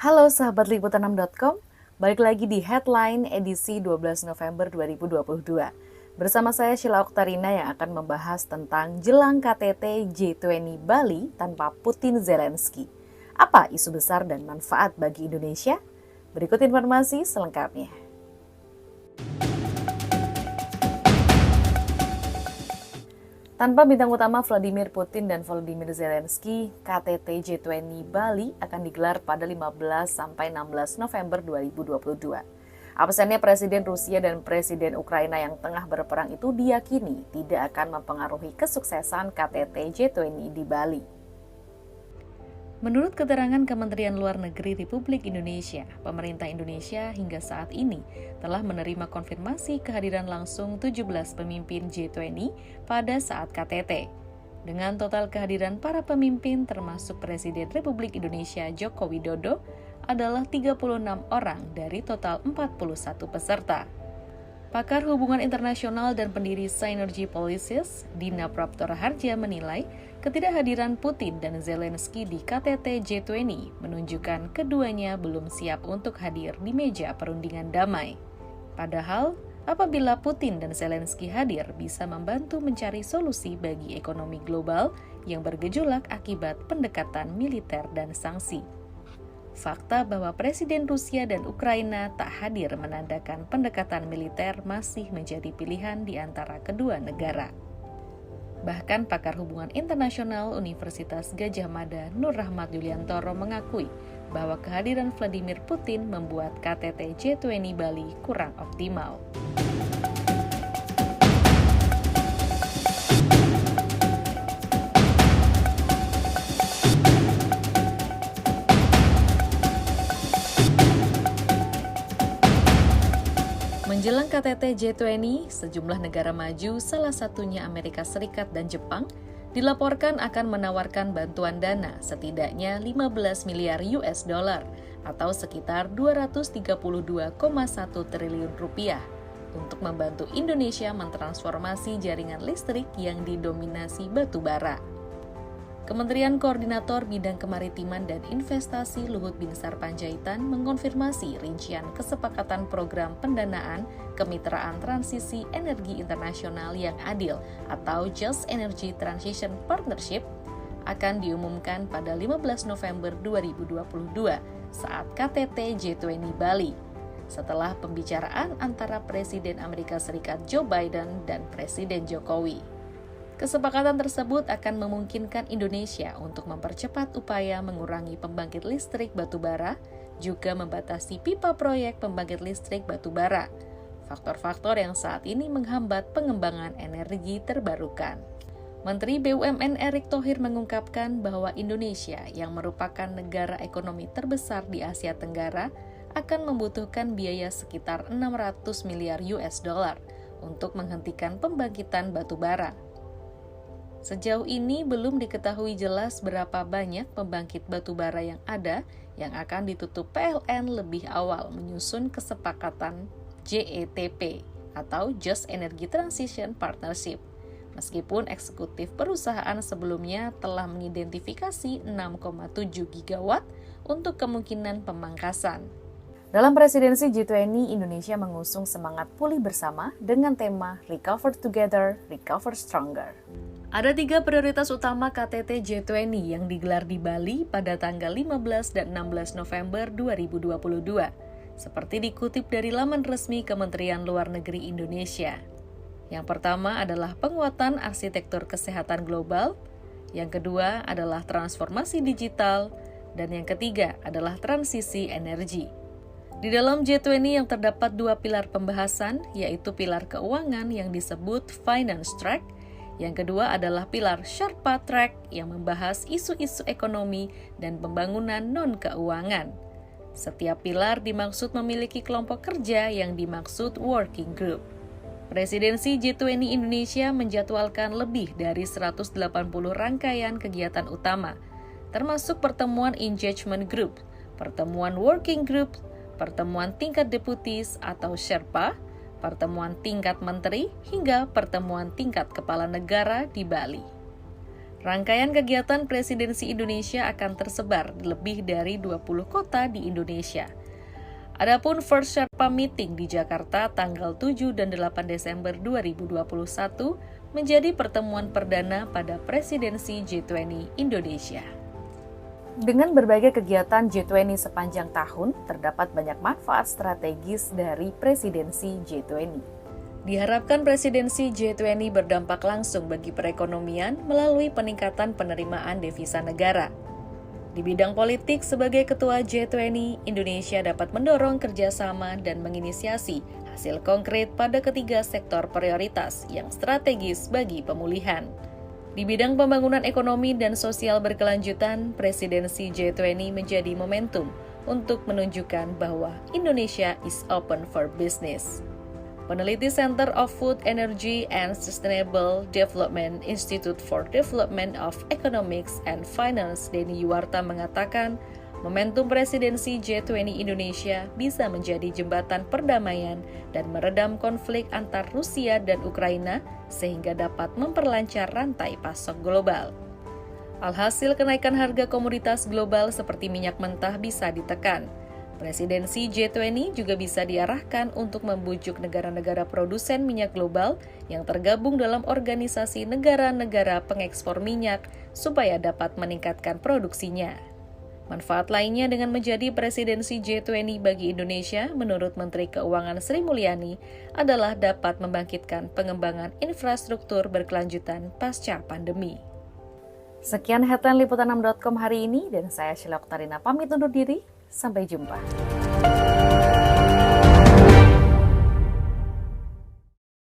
Halo sahabat liputan6.com, balik lagi di Headline edisi 12 November 2022. Bersama saya Sheila Oktarina yang akan membahas tentang jelang KTT G20 Bali tanpa Putin Zelensky. Apa isu besar dan manfaat bagi Indonesia? Berikut informasi selengkapnya. Tanpa bintang utama Vladimir Putin dan Volodymyr Zelensky, KTT G20 Bali akan digelar pada 15-16 November 2022. Absennya Presiden Rusia dan Presiden Ukraina yang tengah berperang itu diyakini tidak akan mempengaruhi kesuksesan KTT G20 di Bali. Menurut keterangan Kementerian Luar Negeri Republik Indonesia, pemerintah Indonesia hingga saat ini telah menerima konfirmasi kehadiran langsung 17 pemimpin G20 pada saat KTT. Dengan total kehadiran para pemimpin termasuk Presiden Republik Indonesia Joko Widodo adalah 36 orang dari total 41 peserta. Pakar hubungan internasional dan pendiri Synergy Policies, Dina Praptora Harja menilai ketidakhadiran Putin dan Zelensky di KTT G20 menunjukkan keduanya belum siap untuk hadir di meja perundingan damai. Padahal, apabila Putin dan Zelensky hadir bisa membantu mencari solusi bagi ekonomi global yang bergejolak akibat pendekatan militer dan sanksi. Fakta bahwa Presiden Rusia dan Ukraina tak hadir menandakan pendekatan militer masih menjadi pilihan di antara kedua negara. Bahkan pakar hubungan internasional Universitas Gadjah Mada Nur Rahmat Yuliantoro mengakui bahwa kehadiran Vladimir Putin membuat KTT G20 Bali kurang optimal. Menjelang KTT G20, sejumlah negara maju, salah satunya Amerika Serikat dan Jepang, dilaporkan akan menawarkan bantuan dana setidaknya 15 miliar US dollar atau sekitar 232,1 triliun rupiah untuk membantu Indonesia mentransformasi jaringan listrik yang didominasi batu bara. Kementerian Koordinator Bidang Kemaritiman dan Investasi Luhut Binsar Panjaitan mengonfirmasi rincian kesepakatan program pendanaan Kemitraan Transisi Energi Internasional yang Adil atau Just Energy Transition Partnership akan diumumkan pada 15 November 2022 saat KTT G20 Bali, setelah pembicaraan antara Presiden Amerika Serikat Joe Biden dan Presiden Jokowi. Kesepakatan tersebut akan memungkinkan Indonesia untuk mempercepat upaya mengurangi pembangkit listrik batubara, juga membatasi pipa proyek pembangkit listrik batubara, faktor-faktor yang saat ini menghambat pengembangan energi terbarukan. Menteri BUMN Erick Thohir mengungkapkan bahwa Indonesia yang merupakan negara ekonomi terbesar di Asia Tenggara akan membutuhkan biaya sekitar 600 miliar US dollar untuk menghentikan pembangkitan batubara. Sejauh ini belum diketahui jelas berapa banyak pembangkit batubara yang ada yang akan ditutup PLN lebih awal menyusun kesepakatan JETP atau Just Energy Transition Partnership. Meskipun eksekutif perusahaan sebelumnya telah mengidentifikasi 6,7 gigawatt untuk kemungkinan pemangkasan. Dalam presidensi G20, Indonesia mengusung semangat pulih bersama dengan tema Recover Together, Recover Stronger. Ada 3 prioritas utama KTT G20 yang digelar di Bali pada tanggal 15 dan 16 November 2022, seperti dikutip dari laman resmi Kementerian Luar Negeri Indonesia. Yang pertama adalah penguatan arsitektur kesehatan global, yang kedua adalah transformasi digital, dan yang ketiga adalah transisi energi. Di dalam G20 yang terdapat 2 pilar pembahasan, yaitu pilar keuangan yang disebut Finance Track, yang kedua adalah pilar Sherpa Track yang membahas isu-isu ekonomi dan pembangunan non-keuangan. Setiap pilar dimaksud memiliki kelompok kerja yang dimaksud working group. Presidensi G20 Indonesia menjadwalkan lebih dari 180 rangkaian kegiatan utama, termasuk pertemuan engagement group, pertemuan working group, pertemuan tingkat deputis atau Sherpa, pertemuan tingkat menteri, hingga pertemuan tingkat kepala negara di Bali. Rangkaian kegiatan presidensi Indonesia akan tersebar di lebih dari 20 kota di Indonesia. Adapun First Sherpa Meeting di Jakarta tanggal 7 dan 8 Desember 2021 menjadi pertemuan perdana pada presidensi G20 Indonesia. Dengan berbagai kegiatan G20 sepanjang tahun, terdapat banyak manfaat strategis dari presidensi G20. Diharapkan presidensi G20 berdampak langsung bagi perekonomian melalui peningkatan penerimaan devisa negara. Di bidang politik, sebagai ketua G20, Indonesia dapat mendorong kerjasama dan menginisiasi hasil konkret pada ketiga sektor prioritas yang strategis bagi pemulihan. Di bidang pembangunan ekonomi dan sosial berkelanjutan, presidensi G20 menjadi momentum untuk menunjukkan bahwa Indonesia is open for business. Peneliti Center of Food, Energy, and Sustainable Development Institute for Development of Economics and Finance, Denny Yuwarta mengatakan, momentum presidensi G20 Indonesia bisa menjadi jembatan perdamaian dan meredam konflik antar Rusia dan Ukraina sehingga dapat memperlancar rantai pasok global. Alhasil, kenaikan harga komoditas global seperti minyak mentah bisa ditekan. Presidensi G20 juga bisa diarahkan untuk membujuk negara-negara produsen minyak global yang tergabung dalam organisasi negara-negara pengekspor minyak supaya dapat meningkatkan produksinya. Manfaat lainnya dengan menjadi presidensi G20 bagi Indonesia, menurut Menteri Keuangan Sri Mulyani, adalah dapat membangkitkan pengembangan infrastruktur berkelanjutan pasca pandemi. Sekian headline liputan 6.com hari ini, dan saya Sheila Oktarina pamit undur diri. Sampai jumpa.